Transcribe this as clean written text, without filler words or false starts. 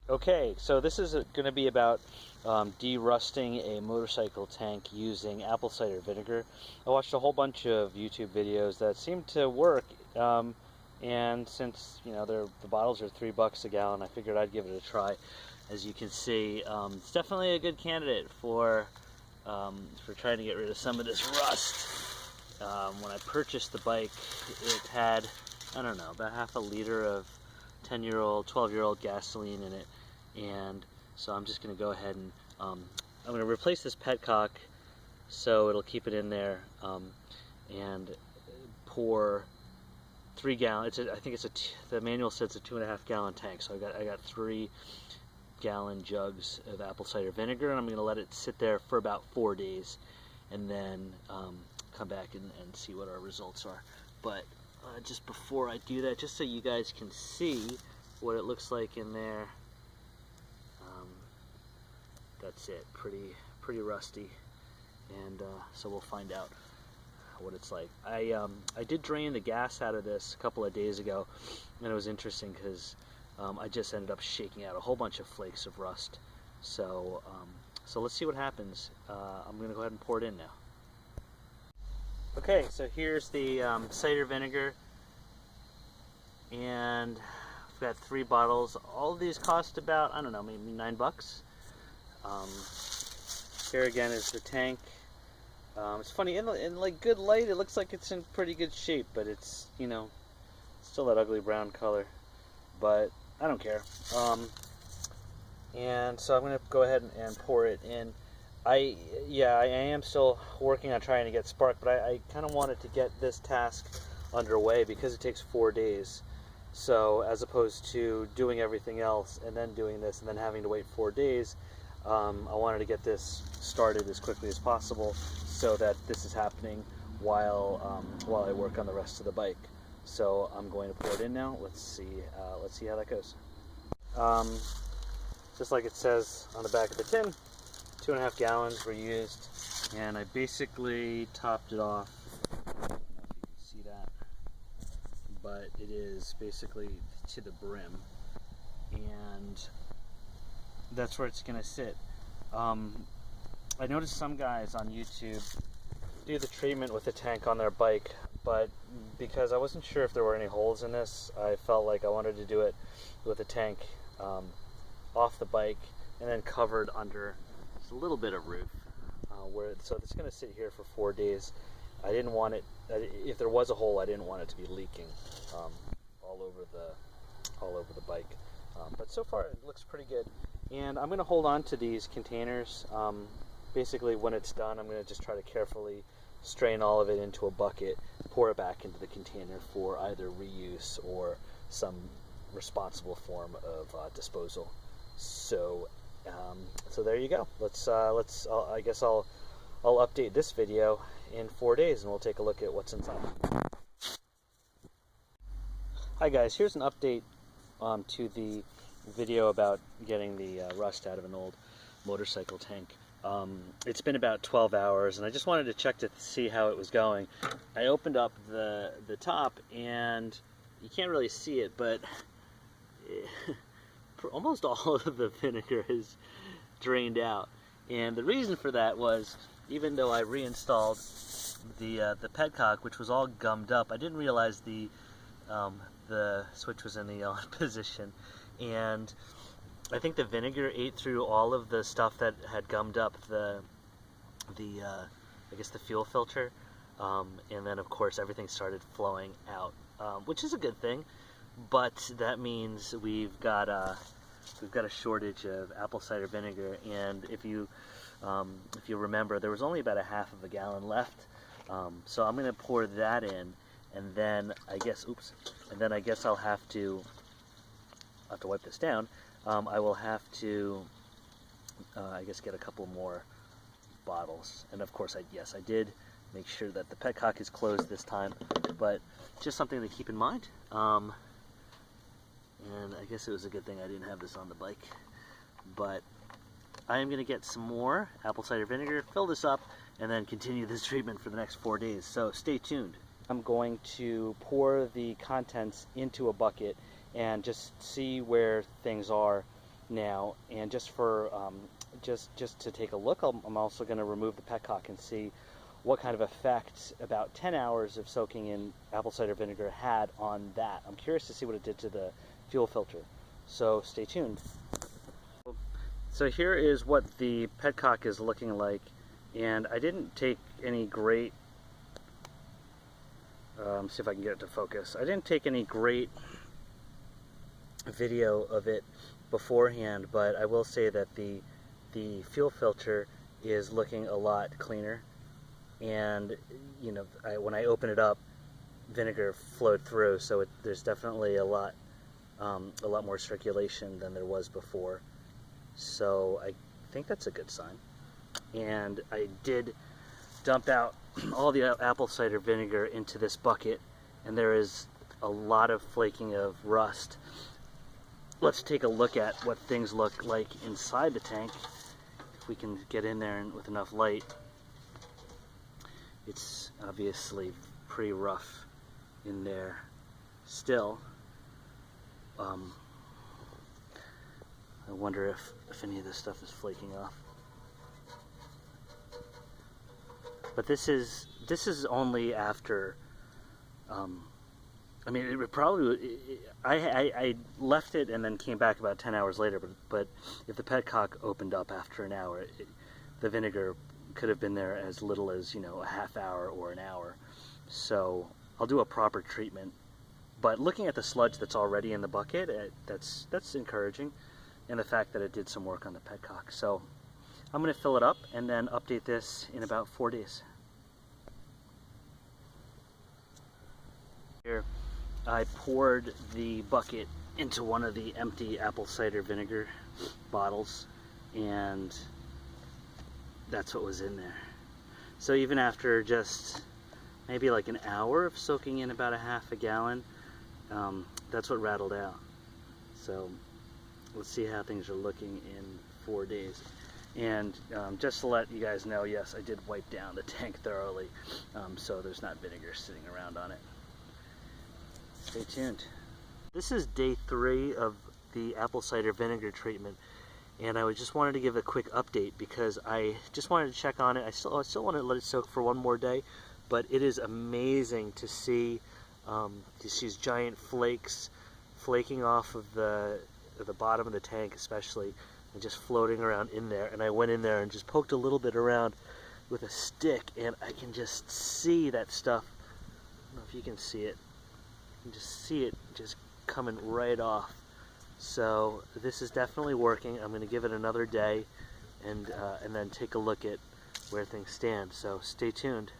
Okay, so this is going to be about de-rusting a motorcycle tank using apple cider vinegar. I watched a whole bunch of YouTube videos that seemed to work, and since the bottles are $3 a gallon, I figured I'd give it a try. As you can see, it's definitely a good candidate for trying to get rid of some of this rust. When I purchased the bike, it had, I don't know, about half a liter of 10-year-old, 12-year-old gasoline in it, and so I'm just going to go ahead and I'm going to replace this petcock so it'll keep it in there, and pour 3 gallons. I think the manual says it's a 2.5 gallon tank, so I got 3 gallon jugs of apple cider vinegar, and I'm going to let it sit there for about 4 days, and then come back and see what our results are. But just before I do that, just so you guys can see what it looks like in there, that's it. Pretty rusty, and so we'll find out what it's like. I did drain the gas out of this a couple of days ago, and it was interesting because I just ended up shaking out a whole bunch of flakes of rust. So so let's see what happens. I'm going to go ahead and pour it in now. Okay, so here's the cider vinegar, and I've got 3 bottles. All of these cost about, I don't know, maybe $9. Here again is the tank. It's funny, in like good light, it looks like it's in pretty good shape, but it's, still that ugly brown color. But I don't care. And so I'm going to go ahead and pour it in. I am still working on trying to get spark, but I kind of wanted to get this task underway because it takes 4 days. So as opposed to doing everything else and then doing this and then having to wait 4 days, I wanted to get this started as quickly as possible so that this is happening while I work on the rest of the bike. So I'm going to pour it in now. Let's see how that goes. Just like it says on the back of the tin, 2.5 gallons were used, and I basically topped it off. I don't know if you can see that, but it is basically to the brim, and that's where it's going to sit. I noticed some guys on YouTube do the treatment with the tank on their bike, but because I wasn't sure if there were any holes in this, I felt like I wanted to do it with the tank off the bike and then covered under just a little bit of roof, so it's going to sit here for 4 days. I didn't want it, if there was a hole, I didn't want it to be leaking all over the bike. But so far it looks pretty good, and I'm going to hold on to these containers. Basically, when it's done, I'm going to just try to carefully strain all of it into a bucket, pour it back into the container for either reuse or some responsible form of disposal. So so there you go. I guess I'll update this video in 4 days, and we'll take a look at what's inside. Hi guys, here's an update to the video about getting the rust out of an old motorcycle tank. It's been about 12 hours, and I just wanted to check to see how it was going. I opened up the top, and you can't really see it, but almost all of the vinegar is drained out. And the reason for that was, even though I reinstalled the petcock, which was all gummed up, I didn't realize the switch was in the on position, and I think the vinegar ate through all of the stuff that had gummed up I guess the fuel filter, and then of course everything started flowing out, which is a good thing. But that means we've got a shortage of apple cider vinegar, and if you remember, there was only about 1/2 gallon left. So I'm going to pour that in, and then I guess I'll have to wipe this down. I will have to I guess get a couple more bottles, and of course I did make sure that the petcock is closed this time, but just something to keep in mind. And I guess it was a good thing I didn't have this on the bike. But I am going to get some more apple cider vinegar, fill this up, and then continue this treatment for the next 4 days. So stay tuned. I'm going to pour the contents into a bucket and just see where things are now, and just for just to take a look, I'm also going to remove the petcock and see what kind of effect about 10 hours of soaking in apple cider vinegar had on that. I'm curious to see what it did to the fuel filter, so stay tuned. So here is what the petcock is looking like, and I didn't take any great, see if I can get it to focus. I didn't take any great video of it beforehand, but I will say that the fuel filter is looking a lot cleaner, and you know, when I open it up, vinegar flowed through, so there's definitely a lot more circulation than there was before. So I think that's a good sign. And I did dump out all the apple cider vinegar into this bucket, and there is a lot of flaking of rust. Let's take a look at what things look like inside the tank. If we can get in there and with enough light. It's obviously pretty rough in there still. I wonder if any of this stuff is flaking off. But this is only after, I mean, it probably, I left it and then came back about 10 hours later, but if the petcock opened up after an hour, the vinegar could have been there as little as, you know, a half hour or an hour. So I'll do a proper treatment. But looking at the sludge that's already in the bucket, that's encouraging, and the fact that it did some work on the petcock. So I'm going to fill it up and then update this in about 4 days. Here, I poured the bucket into one of the empty apple cider vinegar bottles, and that's what was in there. So even after just maybe like an hour of soaking in about a half a gallon, that's what rattled out. So let's see how things are looking in 4 days. And just to let you guys know, yes, I did wipe down the tank thoroughly, so there's not vinegar sitting around on it. Stay tuned. This is day 3 of the apple cider vinegar treatment, and I just wanted to give a quick update because I just wanted to check on it. I still want to let it soak for one more day, but it is amazing to see these giant flakes flaking off of the bottom of the tank, especially, and just floating around in there. And I went in there and just poked a little bit around with a stick, and I can just see that stuff. I don't know if you can see it. You can just see it just coming right off. So this is definitely working. I'm going to give it another day and then take a look at where things stand. So stay tuned.